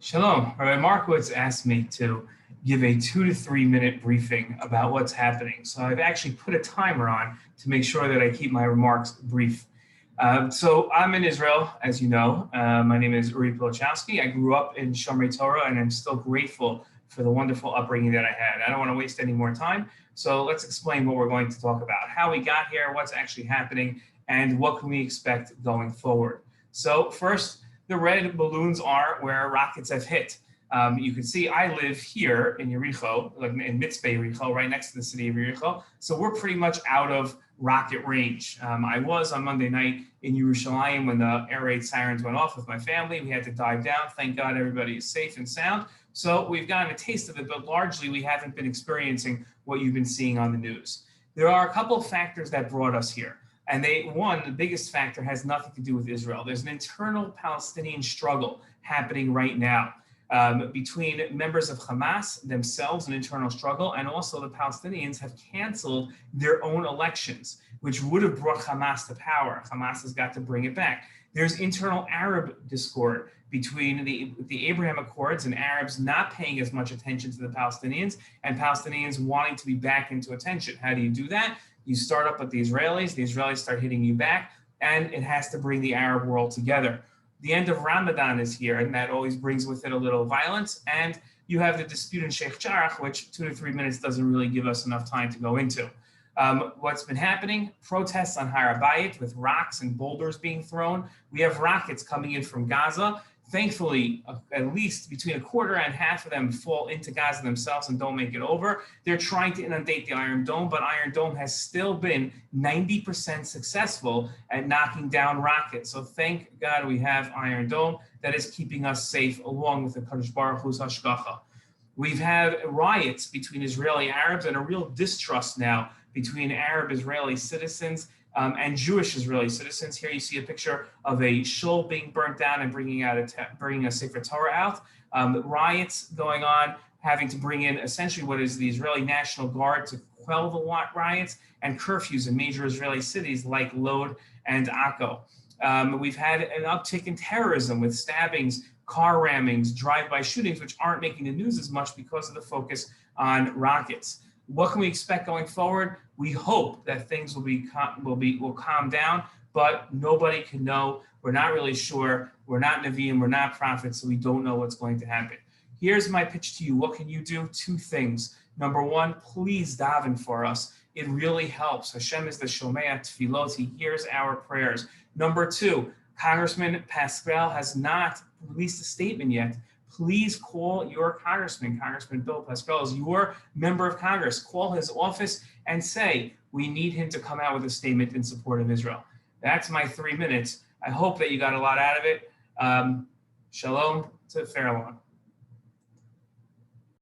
Shalom. Rabbi Markowitz asked me to give a 2 to 3 minute briefing about what's happening. So I've actually put a timer on to make sure that I keep my remarks brief. So I'm in Israel, as you know. My name is Uri Pilichowski. I grew up in Shomrei Torah, and I'm still grateful for the wonderful upbringing that I had. I don't want to waste any more time. So let's explain what we're going to talk about, how we got here, what's actually happening, and what can we expect going forward. So first, the red balloons are where rockets have hit. You can see I live here in Yericho, like in Mitzvah Yericho, right next to the city of Yericho. So we're pretty much out of rocket range. I was on Monday night in Yerushalayim when the air raid sirens went off with my family. We had to dive down. Thank God everybody is safe and sound. So we've gotten a taste of it, but largely we haven't been experiencing what you've been seeing on the news. There are a couple of factors that brought us here. And the biggest factor has nothing to do with Israel. There's an internal Palestinian struggle happening right now between members of Hamas themselves, an internal struggle, and also the Palestinians have canceled their own elections, which would have brought Hamas to power. Hamas has got to bring it back. There's internal Arab discord between the Abraham Accords and Arabs not paying as much attention to the Palestinians and Palestinians wanting to be back into attention. How do you do that? You start up with the Israelis start hitting you back, and it has to bring the Arab world together. The end of Ramadan is here, and that always brings with it a little violence, and you have the dispute in Sheikh Jarrah, which 2 to 3 minutes doesn't really give us enough time to go into. What's been happening? Protests on Har HaBayit with rocks and boulders being thrown. We have rockets coming in from Gaza. Thankfully, at least between a quarter and half of them fall into Gaza themselves and don't make it over. They're trying to inundate the Iron Dome, but Iron Dome has still been 90% successful at knocking down rockets. So thank God we have Iron Dome that is keeping us safe along with the Kadosh Baruch Hu's hashgacha. We've had riots between Israeli Arabs and a real distrust now between Arab Israeli citizens and Jewish Israeli citizens. Here you see a picture of a shul being burnt down and bringing a Sefer Torah out. Riots going on, having to bring in essentially what is the Israeli National Guard to quell the riots, and curfews in major Israeli cities like Lod and Akko. We've had an uptick in terrorism with stabbings, car rammings, drive-by shootings, which aren't making the news as much because of the focus on rockets. What can we expect going forward? We hope that things will calm down, but nobody can know. We're not really sure. We're not Nevi'im, we're not prophets, so we don't know what's going to happen. Here's my pitch to you. What can you do? 2 things. Number 1, please daven for us. It really helps. Hashem is the Shomei Tefillot. He hears our prayers. Number 2, Congressman Pascal has not released a statement yet. Please call your congressman. Congressman Bill Pascal is your member of Congress. Call his office and say, we need him to come out with a statement in support of Israel. That's my 3 minutes. I hope that you got a lot out of it. Shalom to Fairlawn.